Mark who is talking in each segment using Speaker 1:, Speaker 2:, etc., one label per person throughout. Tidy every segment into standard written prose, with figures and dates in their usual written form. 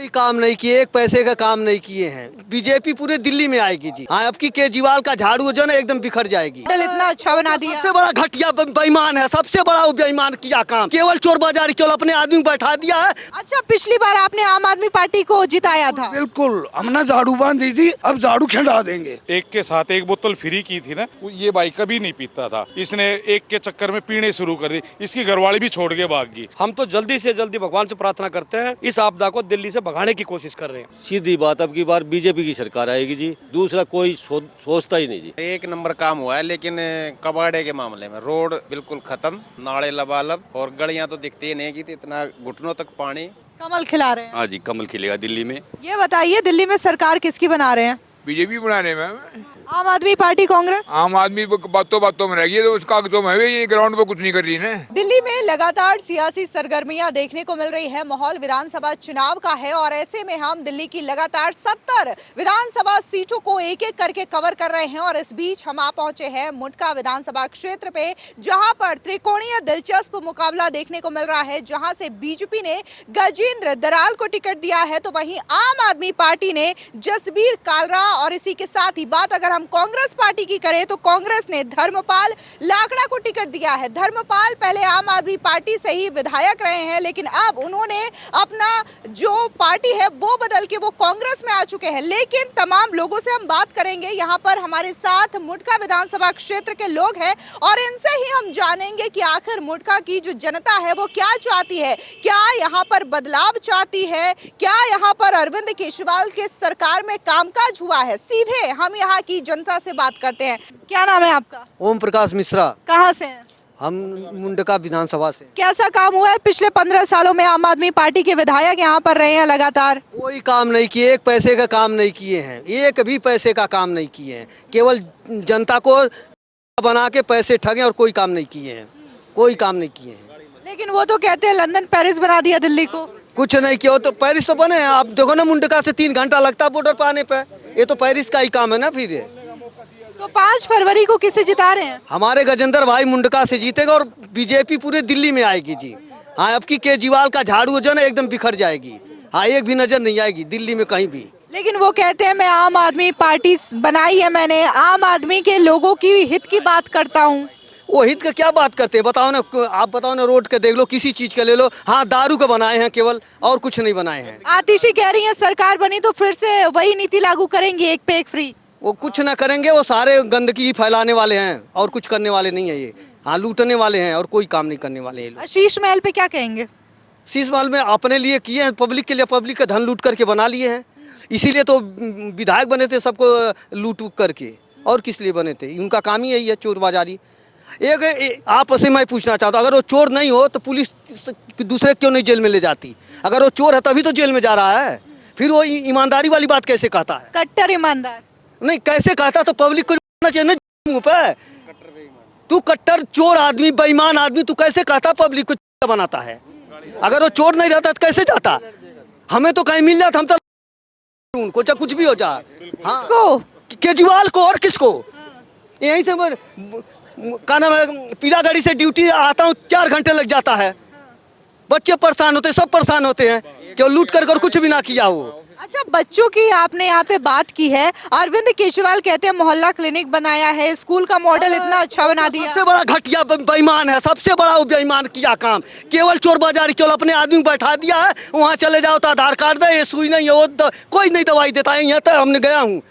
Speaker 1: कोई काम नहीं किए, एक पैसे का काम नहीं किए हैं। बीजेपी पूरे दिल्ली में आएगी जी। हाँ, अब की केजरीवाल का झाड़ू जो ना एकदम बिखर जाएगी।
Speaker 2: इतना अच्छा बना दिया।
Speaker 1: सबसे बड़ा घटिया बेईमान है, सबसे बड़ा वो बेईमान किया काम। केवल चोर बाजारी, केवल अपने आदमी को बैठा दिया है।
Speaker 2: अच्छा, पिछली बार आपने आम आदमी पार्टी को जिताया था।
Speaker 3: बिल्कुल, हमने झाड़ू बांध दी थी, अब झाड़ू खिंडा देंगे।
Speaker 4: एक के साथ एक बोतल फ्री की थी ना, ये भाई कभी नहीं पीता था, इसने एक के चक्कर में पीने शुरू कर दी, इसकी घरवाली भी छोड़ के भाग गई।
Speaker 5: हम तो जल्दी से जल्दी भगवान से प्रार्थना करते हैं, इस आपदा को दिल्ली से भगाने की कोशिश कर रहे हैं।
Speaker 6: सीधी बात, अब की बार बीजेपी की सरकार आएगी जी, दूसरा कोई सोचता ही नहीं जी।
Speaker 7: एक नंबर काम हुआ है, लेकिन कबाड़े के मामले में रोड बिल्कुल खत्म, नाले लबालब, और गलियां तो दिखती ही नहीं की, इतना घुटनों तक पानी।
Speaker 2: कमल खिला रहे हैं।
Speaker 6: हाँ जी, कमल खिलेगा दिल्ली में।
Speaker 2: ये बताइए, दिल्ली में सरकार किसकी बना रहे हैं?
Speaker 8: बीजेपी बनाने में
Speaker 2: आम आदमी पार्टी, कांग्रेस?
Speaker 8: आम आदमी बातों में रहेगी, तो उसका कागजों में ये ग्राउंड पे कुछ नहीं कर रही है।
Speaker 2: दिल्ली में लगातार सियासी सरगर्मियां देखने को मिल रही है। माहौल विधानसभा चुनाव का है और ऐसे में हम दिल्ली की लगातार 70 विधानसभा सीटों को एक एक करके कवर कर रहे हैं। और इस बीच हम आ पहुंचे हैं मुंडका विधानसभा क्षेत्र पे, जहां पर त्रिकोणीय दिलचस्प मुकाबला देखने को मिल रहा है, जहां से बीजेपी ने गजेंद्र दराल को टिकट दिया है, तो वहीं आम आदमी पार्टी ने जसबीर कालरा, और इसी के साथ ही बात अगर हम कांग्रेस पार्टी की करें तो कांग्रेस ने धर्मपाल लाकड़ा को टिकट दिया है। धर्मपाल पहले आम आदमी पार्टी से ही विधायक रहे हैं, लेकिन अब उन्होंने अपना जो पार्टी है वो बदल के वो कांग्रेस में आ चुके हैं। लेकिन तमाम लोगों से हम बात करेंगे, यहाँ पर हमारे साथ मुंडका विधानसभा क्षेत्र के लोग हैं और इनसे ही हम जानेंगे कि आखिर मुंडका की जो जनता है वो क्या चाहती है, क्या यहाँ पर बदलाव चाहती है, क्या यहाँ पर अरविंद केजरीवाल के सरकार में कामकाज हुआ है। सीधे हम यहाँ की जनता से बात करते हैं। क्या नाम है आपका?
Speaker 1: ओम प्रकाश मिश्रा।
Speaker 2: कहाँ से हैं?
Speaker 1: हम मुंडका विधानसभा से।
Speaker 2: कैसा काम हुआ है? पिछले 15 सालों में आम आदमी पार्टी के विधायक यहाँ पर रहे हैं लगातार।
Speaker 1: कोई काम नहीं किए, एक पैसे का काम नहीं किए हैं, एक भी पैसे का काम नहीं किए हैं। केवल जनता को बना के पैसे ठगे और कोई काम नहीं किए हैं, कोई काम नहीं किए हैं।
Speaker 2: लेकिन वो तो कहते हैं लंदन पेरिस बना दिया दिल्ली को।
Speaker 1: कुछ नहीं किया, तो पेरिस तो बने हैं। आप देखो ना, मुंडका से 3 घंटा लगता है बॉर्डर पर आने पे। ये तो पेरिस का ही काम है ना। फिर
Speaker 2: तो 5 फरवरी को किसे जिता रहे हैं?
Speaker 1: हमारे गजेंद्र भाई मुंडका से जीतेगा और बीजेपी पूरे दिल्ली में आएगी जी। हाँ, अब की केजरीवाल का झाड़ू जो ना एकदम बिखर जाएगी। हाँ, एक भी नजर नहीं आएगी दिल्ली में कहीं भी।
Speaker 2: लेकिन वो कहते हैं मैं आम आदमी पार्टी बनाई है, मैंने आम आदमी के लोगों की हित की बात करता हूँ।
Speaker 1: वो हित का क्या बात करते हैं? बताओ ना, आप बताओ ना, रोड के देख लो, किसी चीज के ले लो। हाँ, दारू का बनाए हैं केवल, और कुछ नहीं बनाए हैं।
Speaker 2: आतिशी कह रही है सरकार बनी तो फिर से वही नीति लागू करेंगे, एक पे एक फ्री।
Speaker 1: वो कुछ ना करेंगे, वो सारे गंदगी ही फैलाने वाले हैं और कुछ करने वाले नहीं है ये। हाँ, लूटने वाले हैं और कोई काम नहीं करने वाले हैं।
Speaker 2: शीश महल पे क्या कहेंगे?
Speaker 1: शीश महल में अपने लिए किए हैं, पब्लिक के लिए, पब्लिक का धन लूट करके बना लिए हैं। इसीलिए तो विधायक बने थे, सबको लूट करके। और किस लिए बने थे? उनका काम ही यही है, चोर बाजारी। एक आपस में मैं पूछना चाहता हूँ, अगर वो चोर नहीं हो तो पुलिस दूसरे क्यों नहीं जेल में ले जाती? अगर वो चोर है तभी तो जेल में जा रहा है। फिर वो ईमानदारी वाली बात कैसे कहता है?
Speaker 2: कट्टर ईमानदार
Speaker 1: नहीं, कैसे कहता? तो पब्लिक को चाहिए ना मुंह पे। तू कट्टर चोर आदमी, बेईमान आदमी, तू कैसे कहता पब्लिक को बनाता है? अगर वो चोर नहीं रहता तो कैसे जाता? हमें तो कहीं मिल जाता, हम तो उनको चाहे कुछ भी हो जाए। हाँ, केजरीवाल को और किसको? यहीं से क्या नाम है, पीला गाड़ी से ड्यूटी आता हूँ, 4 घंटे लग जाता है। बच्चे परेशान होते हैं, सब परेशान होते हैं, क्यों लूट कर कुछ भी ना किया हो।
Speaker 2: अच्छा, बच्चों की आपने यहाँ पे बात की है। अरविंद केजरीवाल कहते हैं मोहल्ला क्लिनिक बनाया है, स्कूल का मॉडल इतना अच्छा बना दिया।
Speaker 1: सबसे बड़ा घटिया बेईमान है, सबसे बड़ा वो बेईमान किया काम। केवल चोर बाजारी, केवल अपने आदमी को बैठा दिया है। वहाँ चले जाओ तो आधार कार्ड दे, ये सुई नहीं है, वो कोई नहीं दवाई देता है। यहाँ तक हमने गया हूँ,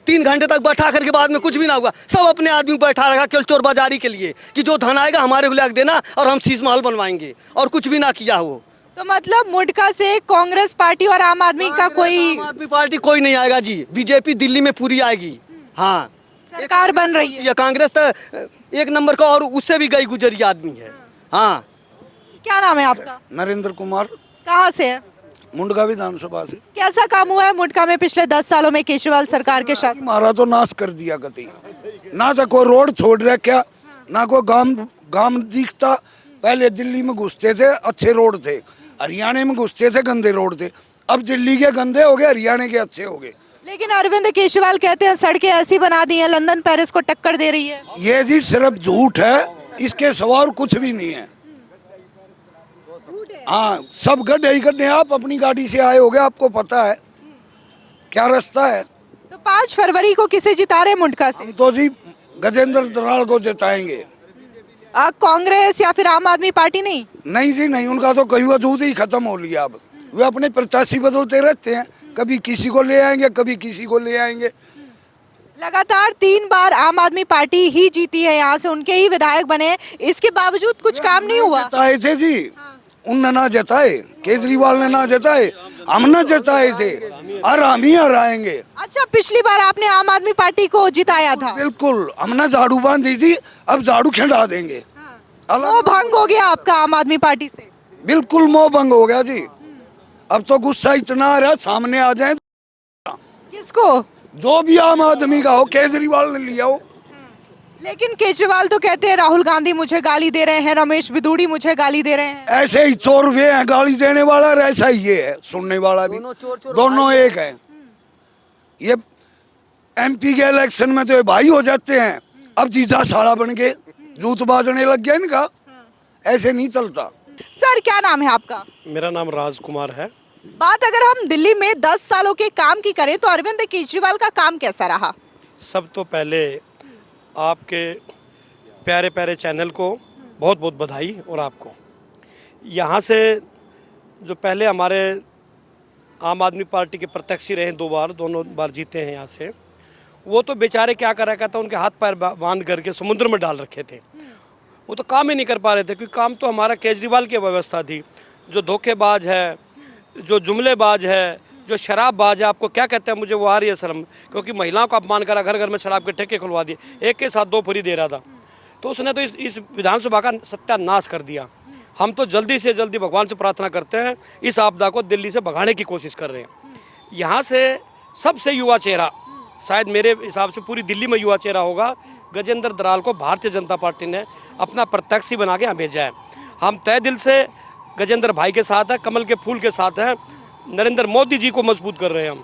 Speaker 1: 3 घंटे तक बैठा करके बाद में कुछ भी ना हुआ। सब अपने आदमी को बैठा रखा केवल चोर बाजारी के लिए, कि जो धन आएगा हमारे को लग देना और हम शीश महल बनवाएंगे, और कुछ भी ना किया हो।
Speaker 2: तो मतलब मुंडका से कांग्रेस पार्टी और आम आदमी का कोई,
Speaker 1: आम आदमी पार्टी कोई नहीं आएगा जी। बीजेपी दिल्ली में पूरी आएगी। हाँ,
Speaker 2: सरकार बन रही है।
Speaker 1: ये कांग्रेस तो 1 नंबर का और उससे भी गई गुजरी आदमी है। हाँ,
Speaker 2: क्या नाम है आपका?
Speaker 3: नरेंद्र कुमार।
Speaker 2: कहाँ से है?
Speaker 3: मुंडका विधानसभा से।
Speaker 2: कैसा काम हुआ है मुंडका में पिछले 10 सालों में केजरीवाल सरकार के साथ?
Speaker 3: हमारा तो नाश कर दिया गति, ना तो कोई रोड छोड़ रखा, ना कोई गांव दिखता। पहले दिल्ली में घुसते थे, अच्छे रोड थे, हरियाणा में घुसते थे, गंदे रोड थे। अब दिल्ली के गंदे हो गए, हरियाणा के अच्छे हो गए।
Speaker 2: लेकिन अरविंद केजरीवाल कहते हैं सड़कें ऐसी बना दी हैं, लंदन पेरिस को टक्कर दे रही है।
Speaker 3: ये जी सिर्फ झूठ है, इसके सिवा और कुछ भी नहीं है। हाँ सब गड्ढे ही गड्ढे। आप अपनी गाड़ी से आए होगे, आपको पता है क्या रास्ता है।
Speaker 2: तो 5 फरवरी को किसे जिता रहे मुंडका से?
Speaker 3: हम तो जी गजेंद्र दराल को जिताएंगे।
Speaker 2: कांग्रेस या फिर आम आदमी पार्टी नहीं?
Speaker 3: नहीं जी नहीं, उनका तो कोई वजूद ही खत्म हो लिया। अब वे अपने प्रत्याशी बदलते रहते हैं, कभी किसी को ले आएंगे कभी किसी को ले आएंगे।
Speaker 2: लगातार 3 बार आम आदमी पार्टी ही जीती है, यहाँ से उनके ही विधायक बने, इसके बावजूद कुछ काम नहीं हुआ।
Speaker 3: जताए थे जी, उनने ना जताए, केजरीवाल ने ना जताए, हम ना जताए थे, और हम ही हराएंगे।
Speaker 2: अच्छा, पिछली बार आपने आम आदमी पार्टी को जिताया था।
Speaker 3: बिल्कुल, हमने झाड़ू बांधी थी, अब झाड़ू खिंडा देंगे।
Speaker 2: मोह भंग हो गया आपका आम आदमी पार्टी से?
Speaker 3: बिल्कुल मोह भंग हो गया जी। अब तो गुस्सा इतना आ रहा है, सामने आ जाए।
Speaker 2: किसको?
Speaker 3: जो भी आम आदमी का हो, केजरीवाल ने लिया हो।
Speaker 2: लेकिन केजरीवाल तो कहते हैं राहुल गांधी मुझे गाली दे रहे हैं, रमेश बिदूड़ी मुझे गाली दे रहे हैं।
Speaker 3: ऐसे ही चोर वे हैं, गाली देने वाला और ऐसा ही ये है सुनने वाला भी, दोनों एक है। ये एमपी के इलेक्शन में तो ये भाई हो जाते हैं, अब जीजा साला बन के जूत बाजने लग गया इनका। ऐसे नहीं चलता।
Speaker 2: सर, क्या नाम है आपका?
Speaker 5: मेरा नाम राजकुमार है।
Speaker 2: बात अगर हम दिल्ली में 10 सालों के काम की करें तो अरविंद केजरीवाल का काम कैसा रहा?
Speaker 5: सब तो पहले आपके प्यारे प्यारे चैनल को बहुत बहुत बधाई। और आपको यहाँ से जो पहले हमारे आम आदमी पार्टी के प्रत्याशी रहे 2 बार, दोनों बार जीते हैं यहाँ से, वो तो बेचारे क्या कर रखा था, उनके हाथ पैर बांध करके समुद्र में डाल रखे थे। वो तो काम ही नहीं कर पा रहे थे, क्योंकि काम तो हमारा केजरीवाल की व्यवस्था थी। जो धोखेबाज है, जो जुमलेबाज है, जो शराबबाज है, आपको क्या कहते हैं, मुझे वो आ रही है शर्म, क्योंकि महिलाओं का अपमान करा, घर घर में शराब के ठेके खुलवा दिए, एक के साथ 2 फ्री दे रहा था। तो उसने तो इस विधानसभा का सत्यानाश कर दिया। हम तो जल्दी से जल्दी भगवान से प्रार्थना करते हैं, इस आपदा को दिल्ली से भगाने की कोशिश कर रहे हैं। यहाँ से सबसे युवा चेहरा, शायद मेरे हिसाब से पूरी दिल्ली में युवा चेहरा होगा, गजेंद्र दराल को भारतीय जनता पार्टी ने अपना प्रत्याशी बना के यहाँ भेजा है। हम तय दिल से गजेंद्र भाई के साथ हैं, कमल के फूल के साथ हैं, नरेंद्र मोदी जी को मजबूत कर रहे हैं हम।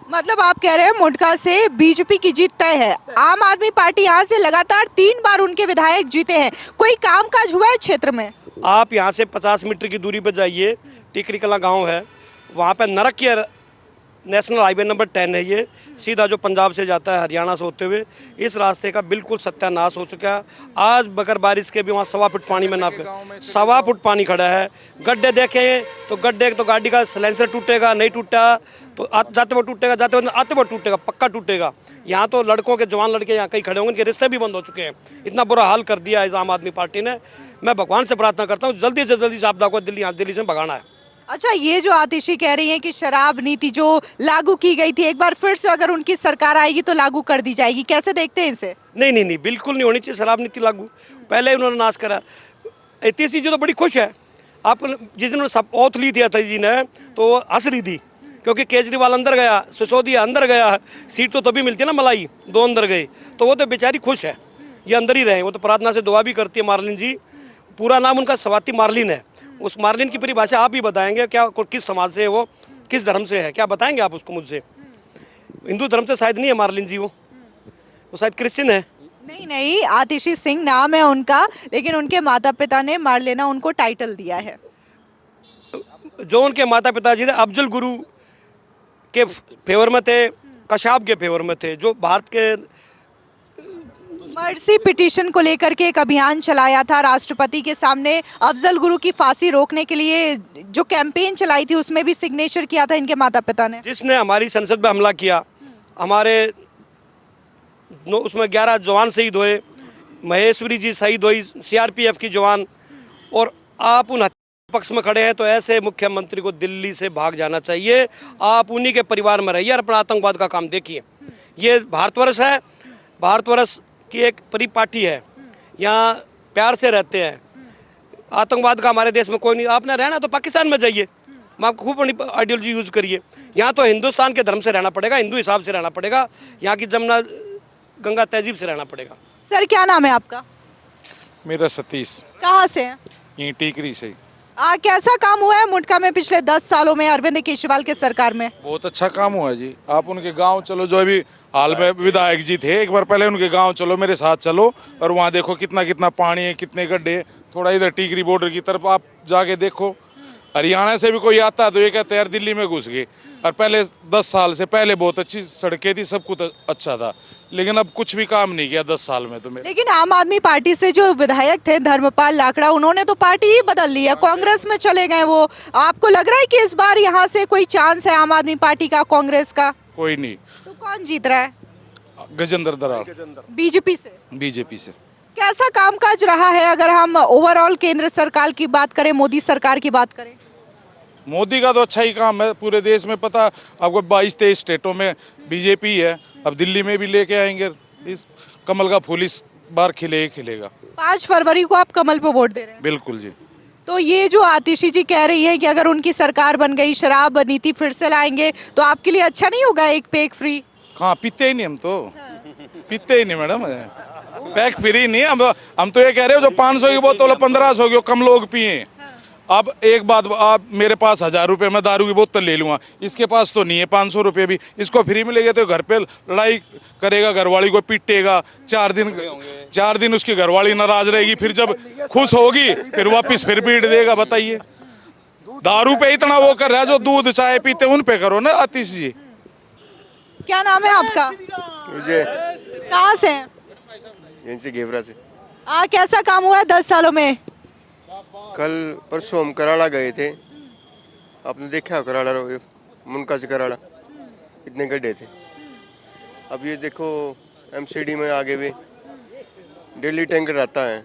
Speaker 2: मतलब आप कह रहे हैं मुंडका से बीजेपी की जीत तय है। आम आदमी पार्टी यहाँ से लगातार 3 बार उनके विधायक जीते हैं, कोई कामकाज हुआ है क्षेत्र में?
Speaker 5: आप यहाँ से 50 मीटर की दूरी पर जाइए, टिकरी कला गाँव है, वहाँ पर नरक के नेशनल हाईवे नंबर 10 है, ये सीधा जो पंजाब से जाता है हरियाणा से होते हुए, इस रास्ते का बिल्कुल सत्यानाश हो चुका है। आज बगर बारिश के भी वहाँ 1.25 फुट पानी में नाप 1.25 फुट पानी खड़ा है। गड्ढे देखें तो गड्ढे, तो गाड़ी का सिलेंसर टूटेगा, नहीं टूटा तो जाते हुए टूटेगा, जाते हुए आते हुए टूटेगा, पक्का टूटेगा। यहाँ तो लड़कों के, जवान लड़के यहाँ कहीं खड़े होंगे, इनके रिश्ते भी बंद हो चुके हैं। इतना बुरा हाल कर दिया इस आम आदमी पार्टी ने। मैं भगवान से प्रार्थना करता हूँ जल्दी से जल्दी इस आपदा को दिल्ली से भगाना है।
Speaker 2: अच्छा, ये जो आतिशी कह रही है कि शराब नीति जो लागू की गई थी, एक बार फिर से अगर उनकी सरकार आएगी तो लागू कर दी जाएगी, कैसे देखते हैं इसे?
Speaker 5: नहीं, बिल्कुल नहीं होनी चाहिए शराब नीति लागू। पहले उन्होंने नाश करा। अतीशी जी तो बड़ी खुश है। आप जिस दिन सब ओथ ली थी अतीशी जी ने, तो हंस रही थी, क्योंकि केजरीवाल अंदर गया, सिसोदिया अंदर गया, सीट तो तभी मिलती है ना, मलाई 2 अंदर गए, तो वो तो बेचारी खुश है, ये अंदर ही रहे। वो तो प्रार्थना से दुआ भी करती है, मार्लिन जी। पूरा नाम उनका स्वाति मार्लिन है। उस मार्लिन की परिभाषा आप ही बताएंगे, क्या किस समाज से है, वो किस धर्म से है, क्या बताएंगे आप उसको मुझसे? हिंदू धर्म से शायद नहीं है मार्लिन जी, वो शायद क्रिश्चियन है।
Speaker 2: नहीं, आतिशी सिंह नाम है उनका, लेकिन उनके माता पिता ने मार्लेना उनको टाइटल दिया है।
Speaker 5: जो उनके माता पिता जी ने अफजल गुरु के फेवर में थे, कशाब के फेवर में थे, जो भारत के
Speaker 2: मर्सी पिटीशन को लेकर के एक अभियान चलाया था राष्ट्रपति के सामने, अफजल गुरु की फांसी रोकने के लिए जो कैंपेन चलाई थी, उसमें भी सिग्नेचर किया था इनके माता पिता ने।
Speaker 5: जिसने हमारी संसद में हमला किया, हमारे उसमें 11 जवान शहीद हुए, महेश्वरी जी शहीद हुई, CRPF की जवान, और आप उन पक्ष में खड़े हैं। तो ऐसे मुख्यमंत्री को दिल्ली से भाग जाना चाहिए। आप उन्हीं के परिवार में रहिए और अपना आतंकवाद का काम देखिए। ये भारतवर्ष है, भारतवर्ष की एक परिपाटी है, यहाँ प्यार से रहते हैं। आतंकवाद का हमारे देश में कोई नहीं। आपने रहना तो पाकिस्तान में जाइए, आप खूब बड़ी आइडियोलॉजी यूज़ करिए। यहाँ तो हिंदुस्तान के धर्म से रहना पड़ेगा, हिंदू हिसाब से रहना पड़ेगा, यहाँ की जमुना गंगा तहजीब से रहना पड़ेगा।
Speaker 2: सर, क्या नाम है आपका?
Speaker 4: मेरा सतीश,
Speaker 2: कहाँ से है?
Speaker 4: यहीं टीकरी से।
Speaker 2: कैसा काम हुआ है मुंडका में पिछले 10 सालों में अरविंद केजरीवाल के सरकार में?
Speaker 4: बहुत अच्छा काम हुआ है जी। आप उनके गांव चलो, जो अभी हाल में विधायक जी थे, एक बार पहले उनके गांव चलो, मेरे साथ चलो, और वहाँ देखो कितना कितना पानी है, कितने गड्ढे। थोड़ा इधर टीकरी बॉर्डर की तरफ आप जाके देखो, हरियाणा से भी कोई आता है तो ये कहते हैं यार दिल्ली में घुस गए। और पहले 10 साल से पहले बहुत अच्छी सड़कें थी, सब कुछ अच्छा था, लेकिन अब कुछ भी काम नहीं किया 10 साल में तो मेरे।
Speaker 2: लेकिन आम आदमी पार्टी से जो विधायक थे धर्मपाल लाकड़ा, उन्होंने तो पार्टी ही बदल ली है, कांग्रेस में चले गए वो। आपको लग रहा है कि इस बार यहाँ से कोई चांस है आम आदमी पार्टी का, कांग्रेस का?
Speaker 4: कोई नहीं।
Speaker 2: तो कौन जीत रहा है?
Speaker 4: गजेंद्र दरार
Speaker 2: बीजेपी से।
Speaker 4: बीजेपी से।
Speaker 2: कैसा कामकाज रहा है अगर हम ओवरऑल केंद्र सरकार की बात करें, मोदी सरकार की बात करें?
Speaker 4: मोदी का तो अच्छा ही काम है, पूरे देश में पता आपको 22-23 स्टेटों में बीजेपी है, अब दिल्ली में भी लेके आएंगे। इस कमल का फूल इस बार खिलेगा।
Speaker 2: 5 फरवरी को आप कमल पे वोट दे रहे हैं?
Speaker 4: बिल्कुल जी।
Speaker 2: तो ये जो आतिशी जी कह रही है कि अगर उनकी सरकार बन गई, शराब नीति फिर से लाएंगे, तो आपके लिए अच्छा नहीं होगा एक पे एक फ्री?
Speaker 4: हाँ, पीते ही नहीं हम तो, पीते ही नहीं मैडम, पैक फ्री नहीं। हम तो ये कह रहे हो जो 500 की बोतल 1500 की कम लोग पिए। अब एक बात, आप मेरे पास 1000 रुपये में दारू की बोतल ले लूँगा, इसके पास तो नहीं है 500 रुपये भी, इसको फ्री में लेंगे तो घर पे लड़ाई करेगा, घरवाली को पीटेगा, 4 दिन उसकी घरवाली नाराज रहेगी, फिर जब खुश होगी फिर वापस फिर पीट देगा। बताइए, दारू पे इतना वो कर रहा है, जो दूध चाय पीते उन पे करो ना आतिश जी।
Speaker 2: क्या नाम है आपका?
Speaker 9: मुझे
Speaker 2: कहाँ से हैं?
Speaker 9: यहीं से घेवरा से।
Speaker 2: कैसा काम हुआ है 10 सालों में?
Speaker 9: कल परसों हम कराड़ा गए थे, आपने देखा कराड़ा, मुनका से कराड़ा इतने गड्ढे थे। अब ये देखो एमसीडी में आगे भी डेली टैंकर आता है,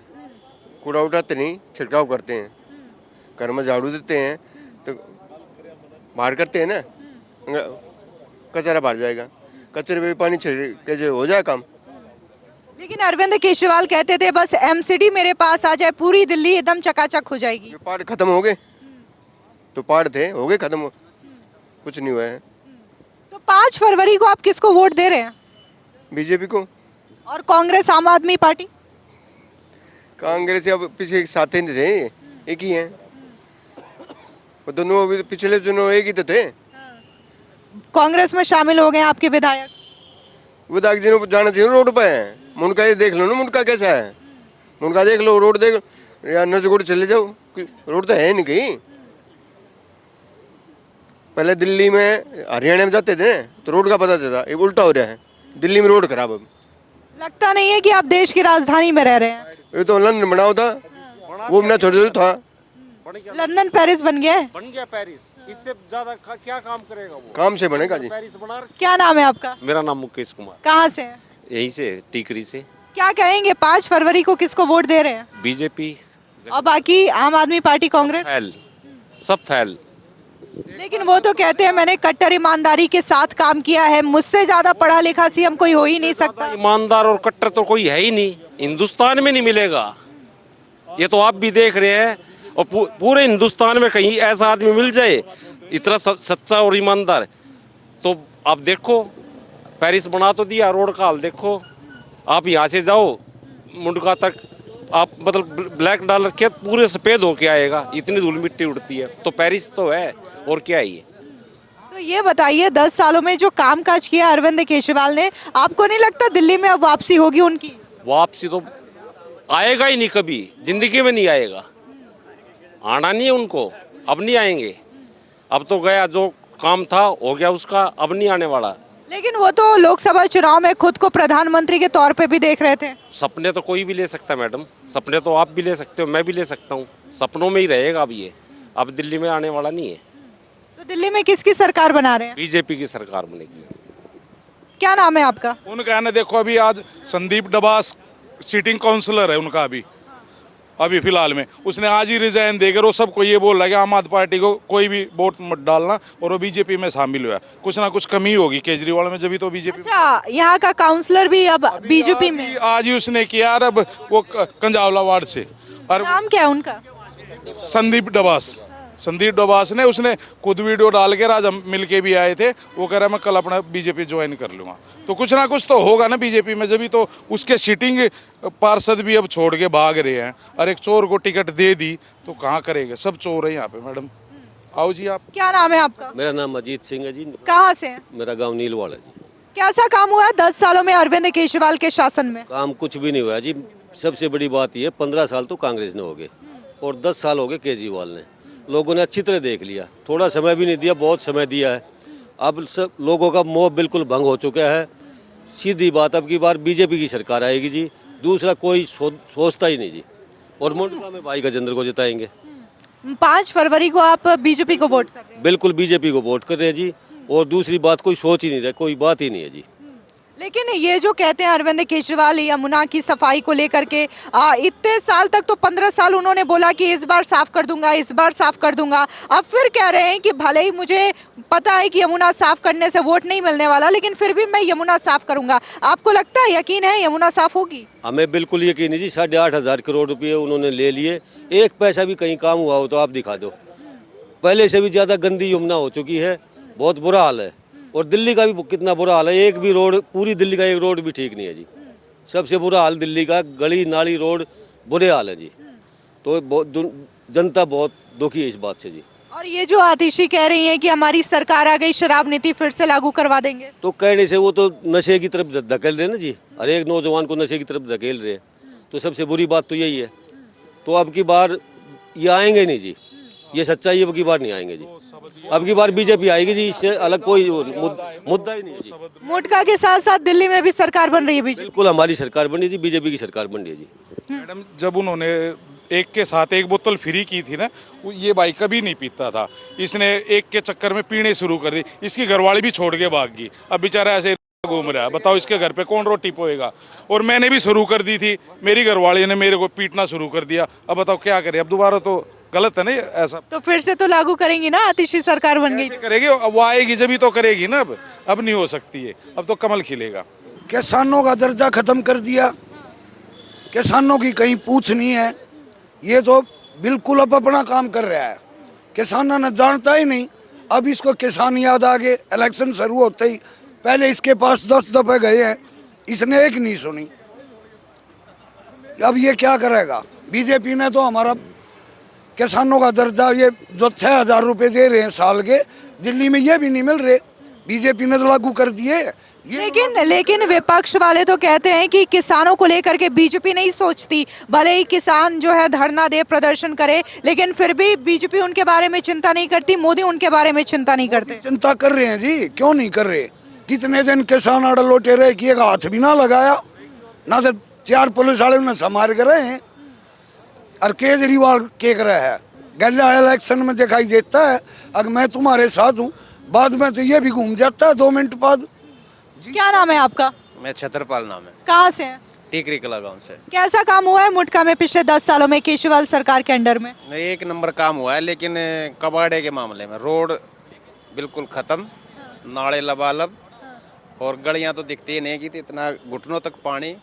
Speaker 9: कूड़ा उठाते नहीं, छिड़काव करते हैं, घर में झाड़ू देते हैं तो बाहर करते हैं ना, कचरा बाहर जाएगा, कचरे पे भी पानी छिड़के जो हो जाए काम।
Speaker 2: लेकिन अरविंद केजरीवाल कहते थे बस एमसीडी मेरे पास आ जाए, पूरी दिल्ली एकदम चकाचक हो जाएगी।
Speaker 9: जो पहाड़ खत्म हो गए, तो पहाड़ थे हो गए खत्म, कुछ नहीं हुआ है।
Speaker 2: तो 5 फरवरी को आप किसको वोट दे रहे हैं?
Speaker 9: बीजेपी को।
Speaker 2: और कांग्रेस आम आदमी पार्टी?
Speaker 9: कांग्रेस अब पीछे साथ ही थे, एक ही हैं वो दोनों, अभी पिछले चुनाव एक ही तो थे।
Speaker 2: कांग्रेस में शामिल हो गए आपके विधायक?
Speaker 9: विधायक जी ने जाना चाहिए, रोड पे है मुनका, ये देख लो ना मुनका कैसा है, मुनका देख लो, रोड देख लो, या नजगुड़ चले जाओ, रोड तो है नहीं कहीं। पहले दिल्ली में हरियाणा में जाते थे तो रोड का पता चलता, ये उल्टा हो रहा है, दिल्ली में रोड खराब। अब
Speaker 2: लगता नहीं है कि आप देश की राजधानी में रह रहे हैं?
Speaker 9: ये तो लंदन बनाओ था, वो भी ना छोड़ था,
Speaker 2: लंदन पेरिस बन गया है।
Speaker 5: बन गया पेरिस, इससे ज्यादा क्या काम करेगा वो?
Speaker 9: काम से बनेगा जी।
Speaker 5: पेरिस बना।
Speaker 2: क्या नाम है आपका?
Speaker 6: मेरा नाम मुकेश कुमार।
Speaker 2: कहाँ से है?
Speaker 6: यहीं से, टीकरी से।
Speaker 2: क्या कहेंगे 5 फरवरी को किसको वोट दे रहे हैं?
Speaker 6: बीजेपी।
Speaker 2: और बाकी आम आदमी पार्टी, कांग्रेस?
Speaker 6: फैल, सब फैल।
Speaker 2: लेकिन वो तो कहते हैं मैंने कट्टर ईमानदारी के साथ काम किया है, मुझसे ज्यादा पढ़ा लिखा सीएम कोई हो ही नहीं सकता।
Speaker 6: ईमानदार और कट्टर तो कोई है ही नहीं, हिंदुस्तान में नहीं मिलेगा, ये तो आप भी देख रहे हैं। और पूरे हिंदुस्तान में कहीं ऐसा आदमी मिल जाए इतना सच्चा और ईमानदार, तो आप देखो पेरिस बना तो दिया, रोड का हाल देखो। आप यहाँ से जाओ मुंडका तक, आप मतलब ब्लैक डॉलर के पूरे सफ़ेद होके आएगा, इतनी धूल मिट्टी उड़ती है। तो पेरिस तो है, और क्या है ये।
Speaker 2: तो ये बताइए 10 सालों में जो कामकाज किया अरविंद केजरीवाल ने, आपको नहीं लगता दिल्ली में अब वापसी होगी उनकी?
Speaker 6: वापसी तो आएगा ही नहीं, कभी जिंदगी में नहीं आएगा, आना नहीं है उनको, अब नहीं आएंगे। अब तो गया, जो काम था हो गया उसका, अब नहीं आने वाला।
Speaker 2: लेकिन वो तो लोकसभा चुनाव में खुद को प्रधानमंत्री के तौर पे भी देख रहे थे।
Speaker 6: सपने तो कोई भी ले सकता है मैडम, सपने तो आप भी ले सकते हो, मैं भी ले सकता हूँ, सपनों में ही रहेगा अब ये, अब दिल्ली में आने वाला नहीं है।
Speaker 2: तो दिल्ली में किसकी सरकार बना रहे हैं?
Speaker 6: बीजेपी की सरकार बनेगी।
Speaker 2: क्या नाम है आपका?
Speaker 4: उनका है ना, देखो अभी आज संदीप डबास सिटिंग काउंसलर है उनका, अभी फिलहाल में उसने आज ही रिजाइन देकर वो सबको ये बोल रहा है कि आम आदमी पार्टी को कोई भी वोट मत डालना, और वो बीजेपी में शामिल हुआ। कुछ ना कुछ कमी होगी केजरीवाल में, जब भी तो बीजेपी।
Speaker 2: अच्छा, यहाँ का काउंसलर भी अब बीजेपी में?
Speaker 4: आज ही उसने किया, अब वो कंजावला वार्ड से। और
Speaker 2: नाम क्या है उनका?
Speaker 4: संदीप डबास ने, उसने खुद वीडियो डाल के आज हम मिल के भी आए थे, वो कह रहा मैं कल अपना बीजेपी ज्वाइन कर लूँगा। तो कुछ ना कुछ तो होगा ना बीजेपी में, जब भी तो उसके सीटिंग पार्षद भी अब छोड़ के भाग रहे हैं, और एक चोर को टिकट दे दी तो कहाँ करेंगे, सब चोर है यहाँ पे। मैडम आओ जी आप।
Speaker 2: क्या नाम है आपका?
Speaker 6: मेरा नाम अजीत सिंह है जी।
Speaker 2: कहाँ से है?
Speaker 6: मेरा गांव नीलवाड़ा जी।
Speaker 2: कैसा काम हुआ है 10 सालों में अरविंद केजरीवाल के शासन में?
Speaker 6: काम कुछ भी नहीं हुआ जी। सबसे बड़ी बात ये 15 साल तो कांग्रेस ने हो गए और 10 साल हो गए केजरीवाल ने।
Speaker 10: लोगों ने अच्छी तरह देख लिया, थोड़ा समय भी नहीं दिया, बहुत समय दिया है। अब सब लोगों का मोह बिल्कुल भंग हो चुका है। सीधी बात, अब की बार बीजेपी की सरकार आएगी जी, दूसरा कोई सोचता ही नहीं जी। और मुंडका में भाई गजेंद्र को जिताएंगे।
Speaker 2: 5 फरवरी को आप बीजेपी को वोट कर रहे हैं।
Speaker 10: बिल्कुल बीजेपी को वोट कर रहे हैं जी, और दूसरी बात कोई सोच ही नहीं रहा, कोई बात ही नहीं है जी।
Speaker 2: लेकिन ये जो कहते हैं अरविंद केजरीवाल यमुना की सफाई को लेकर के इतने साल तक तो 15 साल उन्होंने बोला कि इस बार साफ कर दूंगा, इस बार साफ कर दूंगा। अब फिर कह रहे हैं कि भले ही मुझे पता है कि यमुना साफ करने से वोट नहीं मिलने वाला, लेकिन फिर भी मैं यमुना साफ करूंगा। आपको लगता है, यकीन है यमुना साफ होगी?
Speaker 10: हमें बिल्कुल यकीन है जी। 8,500 करोड़ रुपये उन्होंने ले लिए, एक पैसा भी कहीं काम हुआ हो तो आप दिखा दो। पहले से भी ज़्यादा गंदी यमुना हो चुकी है, बहुत बुरा हाल है। और दिल्ली का भी कितना बुरा हाल है, एक भी रोड, पूरी दिल्ली का एक रोड भी ठीक नहीं है जी। सबसे बुरा हाल दिल्ली का, गली नाली रोड बुरे हाल है जी। तो जनता बहुत दुखी है इस बात से जी।
Speaker 2: और ये जो आतिशी कह रही है कि हमारी सरकार आ गई, शराब नीति फिर से लागू करवा देंगे,
Speaker 10: तो कहने से वो तो नशे की तरफ धकेल रहे हैं ना जी, हर एक नौजवान को नशे की तरफ धकेल रहे हैं। तो सबसे बुरी बात तो यही है। तो अब की बार ये आएंगे नहीं जी, ये सच्चाई है, अब की बार नहीं आएंगे जी। अब की बार बीजेपी आएगी जी, इससे अलग कोई मुद्दा ही नहीं है जी।
Speaker 2: मुंडका के साथ साथ दिल्ली में भी सरकार बन रही है बीजेपी।
Speaker 10: बिल्कुल हमारी सरकार बनी है जी, बीजेपी की सरकार बन रही है जी।
Speaker 4: मैडम, जब उन्होंने एक के साथ एक बोतल फ्री की थी ना, ये भाई कभी नहीं पीता था, इसने एक के चक्कर में पीने शुरू कर दी। इसकी घरवाली भी छोड़ के भाग गई, अब बेचारा ऐसे घूम रहा है। बताओ इसके घर पे कौन रोटी पोएगा? और मैंने भी शुरू कर दी थी, मेरी घरवाली ने मेरे को पीटना शुरू कर दिया। अब बताओ क्या करें? अब दोबारा तो गलत है ना ऐसा।
Speaker 2: तो फिर से तो लागू करेंगी ना, आतिशी सरकार बन गई।
Speaker 4: करेगी, अब वो आएगी जब ही तो करेगी ना। अब नहीं हो सकती है, अब तो कमल खिलेगा।
Speaker 3: किसानों का दर्जा खत्म कर दिया, किसानों की कहीं पूछ नहीं है। ये तो बिल्कुल अब अपना काम कर रहा है, किसानों ने जानता ही नहीं। अब इसको किसान याद आ गए, इलेक्शन शुरू होते ही। पहले इसके पास 10 दफे गए हैं, इसने एक नहीं सुनी। अब ये क्या करेगा? बीजेपी ने तो हमारा किसानों का दर्जा, ये जो 6,000 रुपये दे रहे हैं साल के, दिल्ली में ये भी नहीं मिल रहे। बीजेपी ने तो लागू कर दिए।
Speaker 2: लेकिन विपक्ष वाले तो कहते हैं कि किसानों को लेकर के बीजेपी नहीं सोचती। भले ही किसान जो है धरना दे, प्रदर्शन करे, लेकिन फिर भी बीजेपी उनके बारे में चिंता नहीं करती, मोदी उनके बारे में चिंता नहीं करते।
Speaker 3: चिंता कर रहे हैं जी, क्यों नहीं कर रहे? कितने दिन किसान आड़ लोटे रहे कि एक हाथ भी ना लगाया, ना तो 4 पुलिस वाले उन्हें संभाल कर रहे हैं। और केजरीवाल के रहा है, गला इलेक्शन में दिखाई देता है, अगर मैं तुम्हारे साथ हूँ, बाद में तो ये भी घूम जाता है 2 मिनट बाद।
Speaker 2: क्या नाम है आपका?
Speaker 7: मैं छतरपाल नाम है।
Speaker 2: कहाँ से हैं?
Speaker 7: टिकरी कला गाँव से।
Speaker 2: कैसा काम हुआ है मुंडका में पिछले 10 सालों में केजरीवाल सरकार के अंडर में?
Speaker 7: एक नंबर काम हुआ है, लेकिन कबाड़े के मामले में रोड बिल्कुल ख़त्म, नाले लबालब, और गलियां तो दिखती ही नहीं कि इतना घुटनों तक पानी।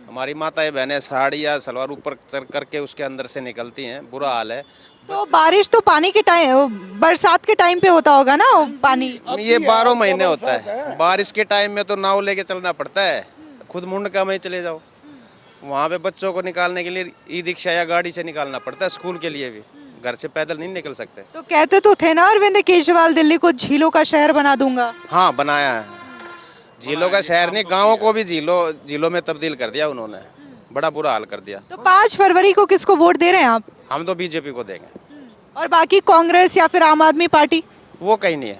Speaker 7: हमारी माताएं बहनें साड़ी या सलवार ऊपर चढ़ करके उसके अंदर से निकलती हैं, बुरा हाल है।
Speaker 2: तो बारिश तो पानी के टाइम, बरसात के टाइम पे होता होगा ना पानी?
Speaker 7: ये 12 महीने होता है। बारिश के टाइम में तो नाव लेके चलना पड़ता है, खुद मुंडका में चले जाओ, वहाँ पे बच्चों को निकालने के लिए ई रिक्शा या गाड़ी से निकालना पड़ता है, स्कूल के लिए भी। घर से पैदल नहीं निकल सकते।
Speaker 2: तो कहते तो थे ना अरविंद केजरीवाल दिल्ली को झीलों का शहर बना दूंगा।
Speaker 7: हाँ, बनाया है। झीलों का शहर नहीं, गाँवों को भी झीलों में तब्दील कर दिया उन्होंने, बड़ा बुरा हाल कर दिया।
Speaker 2: तो 5 फरवरी को किसको वोट दे रहे हैं आप?
Speaker 7: हम तो बीजेपी को देंगे।
Speaker 2: और बाकी कांग्रेस या फिर आम आदमी पार्टी?
Speaker 7: वो कहीं नहीं है।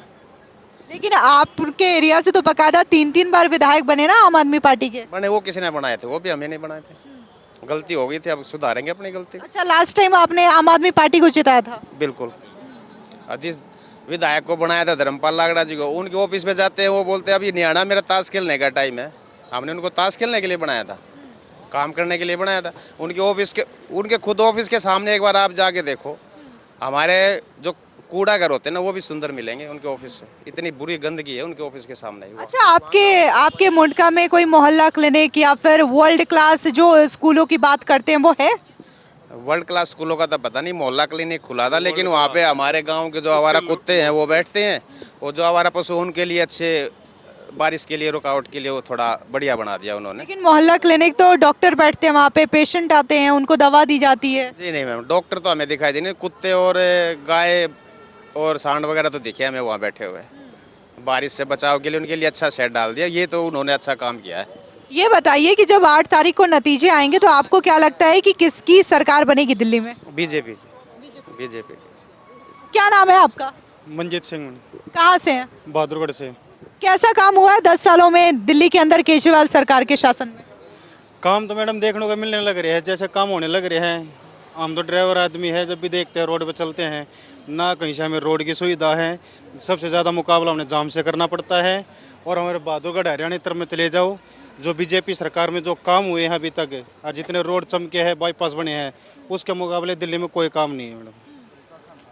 Speaker 2: लेकिन आपके एरिया से तो बकायदा 3-3 बार विधायक बने ना आम आदमी पार्टी के।
Speaker 7: बने, वो किसी ने बनाए थे, वो भी हमें नहीं बनाए थे। गलती हो गई थी, अब सुधारेंगे अपनी गलती।
Speaker 2: अच्छा, लास्ट टाइम आपने आम आदमी पार्टी को जिताया था?
Speaker 7: बिल्कुल। जिस विधायक को बनाया था धर्मपाल लागड़ा जी को, उनके ऑफिस में जाते हैं, वो बोलते हैं अभी नहीं आना, मेरा ताश खेलने का टाइम है। हमने उनको ताश खेलने के लिए बनाया था, काम करने के लिए बनाया था। उनके खुद ऑफिस के सामने एक बार आप जाके देखो, हमारे जो कूड़ा घर होते हैं ना, वो भी सुंदर मिलेंगे उनके ऑफिस से। इतनी बुरी गंदगी है उनके ऑफिस के सामने।
Speaker 2: अच्छा, आपके मुंडका में कोई मोहल्ला क्लिनिक या फिर वर्ल्ड क्लास जो स्कूलों की बात करते हैं वो है?
Speaker 7: वर्ल्ड क्लास स्कूलों का तो पता नहीं, मोहल्ला क्लिनिक खुला था, लेकिन वहाँ पे हमारे गांव के जो आवारा कुत्ते हैं वो बैठते हैं, और जो आवारा पशु उनके लिए अच्छे, बारिश के लिए, रुकावट के लिए वो थोड़ा बढ़िया बना दिया उन्होंने।
Speaker 2: लेकिन मोहल्ला क्लिनिक तो डॉक्टर बैठते हैं वहाँ पे, पेशेंट आते हैं, उनको दवा दी जाती है।
Speaker 7: जी नहीं मैम, डॉक्टर तो हमें दिखाई देने, कुत्ते और गाय और सांड वगैरह तो दिखे हमें वहाँ बैठे हुए। बारिश से बचाव के लिए उनके लिए अच्छा शेड डाल दिया, ये तो उन्होंने अच्छा काम किया है।
Speaker 2: ये बताइए कि जब 8 तारीख को नतीजे आएंगे तो आपको क्या लगता है कि किसकी सरकार बनेगी दिल्ली में?
Speaker 7: बीजेपी की।
Speaker 2: क्या नाम है आपका?
Speaker 5: मंजीत सिंह,
Speaker 2: कहाँ से हैं?
Speaker 5: बहादुरगढ़ से।
Speaker 2: कैसा काम हुआ है 10 सालों में दिल्ली के अंदर केजरीवाल सरकार के शासन में?
Speaker 5: काम तो मैडम देखने को मिलने लग रहे हैं, जैसे काम होने लग रहे हैं। हम तो ड्राइवर आदमी है, जब भी देखते हैं रोड पर चलते हैं, ना कहीं से हमें रोड की सुविधा है। सबसे ज़्यादा मुकाबला हमें जाम से करना पड़ता है। और हमारे बहादुरगढ़ हरियाणा तरफ में चले जाओ, जो बीजेपी सरकार में जो काम हुए हैं अभी तक, और जितने रोड चमके हैं, बाईपास बने हैं, उसके मुकाबले दिल्ली में कोई काम नहीं है मैडम।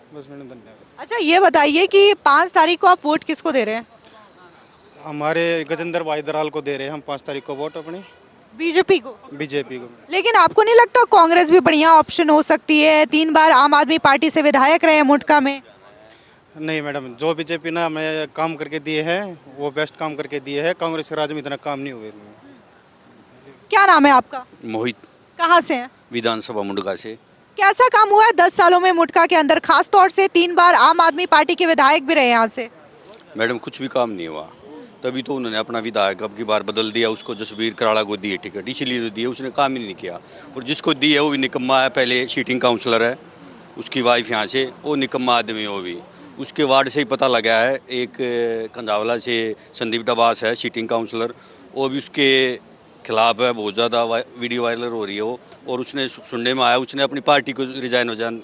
Speaker 5: बस मैडम, धन्यवाद।
Speaker 2: अच्छा ये बताइए कि 5 तारीख को आप वोट किसको दे रहे हैं?
Speaker 5: हमारे गजेंद्र भाई दराल को दे रहे हैं हम 5 तारीख को वोट, अपनी
Speaker 2: बीजेपी को?
Speaker 5: बीजेपी को।
Speaker 2: लेकिन आपको नहीं लगता कांग्रेस भी बढ़िया ऑप्शन हो सकती है? 3 बार आम आदमी पार्टी से विधायक रहे हैं मुटका में।
Speaker 5: नहीं मैडम, जो बीजेपी ने हमें काम करके दिए हैं वो बेस्ट काम करके दिए हैं। कांग्रेस के राज में इतना काम नहीं हुए।
Speaker 2: क्या नाम है आपका?
Speaker 11: मोहित,
Speaker 2: कहाँ से हैं?
Speaker 11: विधानसभा मुंडका से।
Speaker 2: कैसा काम हुआ है 10 सालों में मुटका के अंदर, खास तौर से 3 बार आम आदमी पार्टी के विधायक भी रहे यहाँ से?
Speaker 11: मैडम कुछ भी काम नहीं हुआ, तभी तो उन्होंने अपना विधायक अब की बार बदल दिया। उसको जसबीर कराड़ा को दिए टिकट, इसीलिए तो दिए, उसने काम ही नहीं किया। और जिसको दी है वो भी निकम्मा है, पहले सीटिंग काउंसलर है, उसकी वाइफ यहाँ से, वो निकम्मा आदमी है वो भी। उसके वार्ड से ही पता लगा है। एक कंधावला से संदीप डबास है सीटिंग काउंसलर, वो भी उसके खिलाफ है, बहुत ज़्यादा वीडियो वायरल हो रही है वो। और उसने सुनने में आया, उसने अपनी पार्टी को रिजाइन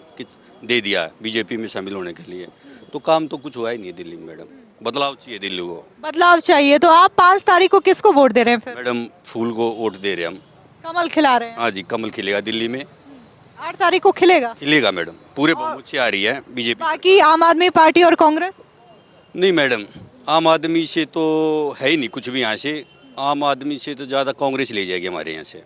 Speaker 11: दे दिया है बीजेपी में शामिल होने के लिए। तो काम तो कुछ हुआ ही नहीं है दिल्ली में मैडम, बदलाव चाहिए दिल्ली को।
Speaker 2: बदलाव चाहिए, तो आप 5 तारीख को किसको वोट दे रहे हैं फिर?
Speaker 11: मैडम फूल को वोट दे रहे हैं हम।
Speaker 2: कमल खिला रहे हैं?
Speaker 11: हाँ जी, कमल खिलेगा दिल्ली में।
Speaker 2: 8 तारीख को खिलेगा?
Speaker 11: खिलेगा मैडम, पूरे बहुमत से आ रही है बीजेपी।
Speaker 2: बाकी आम आदमी पार्टी और कांग्रेस?
Speaker 11: नहीं मैडम, आम आदमी से तो है ही नहीं कुछ भी यहाँ से। आम आदमी से तो ज़्यादा कांग्रेस ले जाएगी हमारे यहाँ से।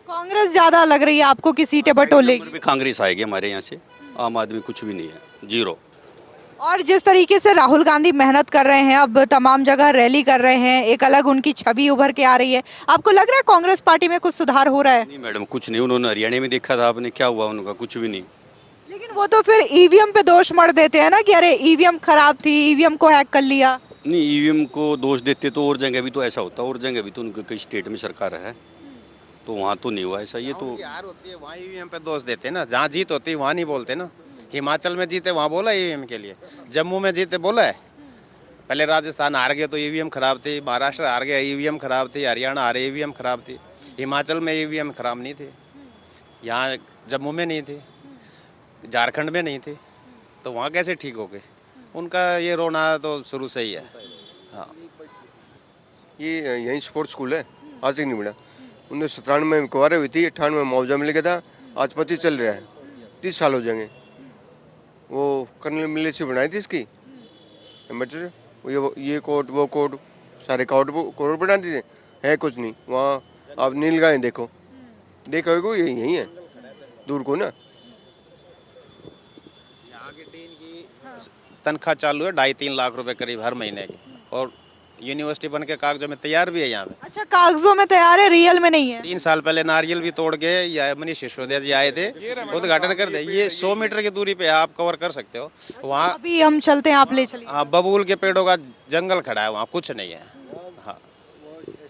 Speaker 2: कांग्रेस ज्यादा लग रही है आपको कि सीटें बटोलेगी?
Speaker 11: भी कांग्रेस आएगी हमारे यहाँ से, आम आदमी कुछ भी नहीं है, जीरो।
Speaker 2: और जिस तरीके से राहुल गांधी मेहनत कर रहे हैं, अब तमाम जगह रैली कर रहे हैं, एक अलग उनकी छवि उभर के आ रही है, आपको लग रहा है कांग्रेस पार्टी में कुछ सुधार हो रहा है?
Speaker 11: नहीं मैडम, कुछ नहीं। उन्होंने हरियाणा में देखा था आपने, क्या हुआ उनका? कुछ भी नहीं।
Speaker 2: लेकिन वो तो फिर ईवीएम पे दोष मढ़ देते हैं ना कि अरे ईवीएम खराब थी, ईवीएम को हैक कर लिया।
Speaker 11: नहीं, ईवीएम को दोष देते तो और जगह भी तो ऐसा होता, और जगह भी तो उनके कई स्टेट में सरकार है, तो वहाँ तो नहीं हुआ ऐसा। ये तो
Speaker 7: हार होती है वहाँ ईवीएम पे दोष देते ना, जहाँ जीत होती है वहाँ नहीं बोलते ना। हिमाचल में जीते वहाँ बोला ईवीएम के लिए, जम्मू में जीते बोला है। पहले राजस्थान हार गए तो ईवीएम खराब थी, महाराष्ट्र हार गया ईवीएम खराब थी, हरियाणा हारे ईवीएम खराब थी। हिमाचल में ईवीएम खराब नहीं थी, यहाँ जम्मू में नहीं थी, झारखंड में नहीं थी, तो वहाँ कैसे ठीक हो गए? उनका ये रोना तो शुरू से ही है। हाँ,
Speaker 9: ये यहीं स्पोर्ट्स स्कूल है, आज तक नहीं मिला। 1997 में कुंवारे हुई थी, 98 में मुआवजा मिल गया था, आज 25 चल रहा है, 30 साल हो जाएंगे। वो कर्नल मिलिट्री बनाई थी इसकी एमेटर, ये कोड वो कोड सारे कोड बना दिए थे, है कुछ नहीं वहाँ। आप नीलगाय देखो, देखो यही है दूर को ना।
Speaker 7: तनख्वाह चालू है 2.5-3 लाख रुपए करीब हर महीने की, और यूनिवर्सिटी बन के कागजों में तैयार भी है यहाँ पे।
Speaker 2: अच्छा, कागजों में तैयार है, रियल में नहीं है?
Speaker 7: 3 साल पहले नारियल भी तोड़ के या मनीष सिसोदिया जी आए थे, उद्घाटन कर दे। ये 100 मीटर की दूरी पे आप कवर कर सकते हो वहाँ।
Speaker 2: अभी हम चलते हैं, आप ले चलिए।
Speaker 7: हाँ, बबूल के पेड़ों का जंगल खड़ा है, वहाँ कुछ नहीं है। हाँ,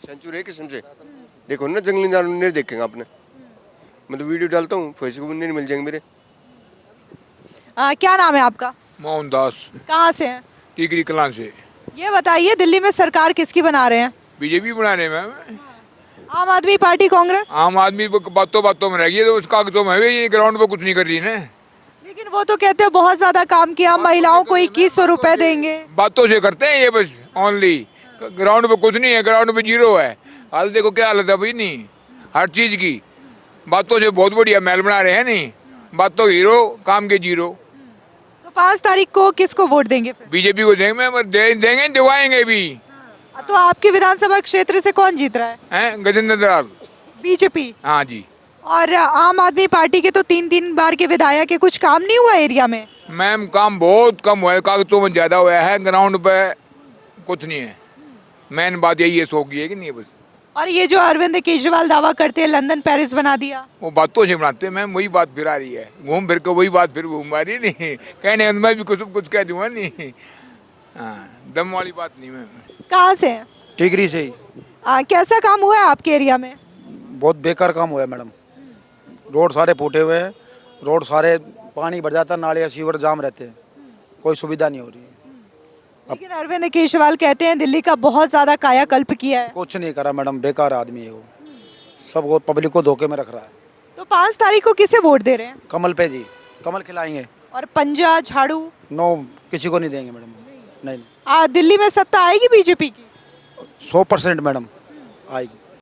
Speaker 9: सेंचुरी है किस्म से देखो ना, जंगली जानवर नहीं देखेंगे आपने। मैं तो वीडियो डालता हूँ फेसबुक में, नहीं मिल जाएंगे मेरे।
Speaker 2: क्या नाम है आपका?
Speaker 8: मोहनदास,
Speaker 2: कहाँ से हैं?
Speaker 8: टिकरी कलां से।
Speaker 2: ये बताइए दिल्ली में सरकार किसकी बना रहे हैं?
Speaker 8: बीजेपी बना रहे मैम।
Speaker 2: आम आदमी पार्टी, कांग्रेस?
Speaker 8: आम आदमी बातों में रह गई, तो उस कागजों में है, ग्राउंड पे कुछ नहीं कर रही ना।
Speaker 2: लेकिन वो तो कहते हैं बहुत ज्यादा काम किया, महिलाओं को 2100 रुपए देंगे।
Speaker 8: बातों से करते हैं ये बस, ओनली ग्राउंड पे कुछ नहीं है, ग्राउंड पे जीरो है। हाल देखो क्या हालत है भाई, नहीं हर चीज की बातों से बहुत बढ़िया महल बना रहे हैं, नहीं बातों हीरो, काम के जीरो।
Speaker 2: तो 5 तारीख को किसको वोट देंगे फिर?
Speaker 8: बीजेपी को देंगे, देंगे दिवाएंगे भी।
Speaker 2: तो आपके विधानसभा क्षेत्र से कौन जीत रहा है?
Speaker 8: हैं गजेंद्र दराल,
Speaker 2: बीजेपी।
Speaker 8: हाँ जी।
Speaker 2: और आम आदमी पार्टी के तो 3 बार के विधायक है, कुछ काम नहीं हुआ एरिया में?
Speaker 8: मैम काम बहुत कम हुआ है, कागजों में ज्यादा हुआ है, ग्राउंड पे कुछ नहीं है। मेन बात यही है, सो की है कि नहीं बस।
Speaker 2: और ये जो अरविंद केजरीवाल दावा करते हैं लंदन पेरिस बना दिया,
Speaker 8: वो बातों से बनाते हैं मैम, वही बात फिर आ रही है, घूम फिर के वही बात फिर घूम आ रही। नहीं कहने मैं भी कुछ कह दूंगा, नहीं हाँ दम वाली बात नहीं मैम।
Speaker 2: कहाँ से हैं?
Speaker 5: टिकरी से ही।
Speaker 2: कैसा काम हुआ है आपके एरिया में?
Speaker 5: बहुत बेकार काम हुआ है मैडम। रोड सारे फूटे हुए हैं, रोड सारे
Speaker 12: पानी भर जाता, नाले सीवर जाम रहते हैं, कोई सुविधा नहीं हो रही है।
Speaker 2: लेकिन अरविंद केजरीवाल कहते हैं दिल्ली का बहुत ज्यादा कायाकल्प किया है।
Speaker 12: कुछ नहीं करा मैडम, बेकार आदमी है वो, सब पब्लिक को धोखे में रख रहा है।
Speaker 2: तो 5 तारीख को किसे वोट दे रहे हैं?
Speaker 12: कमल पे जी, कमल खिलाएंगे।
Speaker 2: और पंजा झाड़ू?
Speaker 12: नो, किसी को नहीं देंगे मैडम, नहीं।
Speaker 2: दिल्ली में सत्ता आएगी बीजेपी की?
Speaker 12: 100% मैडम आएगी।